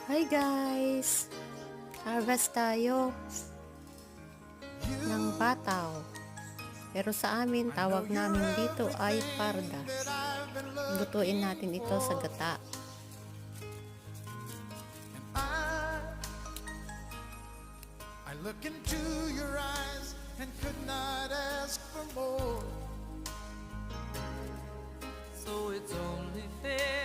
Hi guys! Harvest tayo ng pataw. Pero sa amin, tawag namin dito ay pardas. Lutuin natin ito sa gata. I look into your eyes and could not ask for more. So it's only fair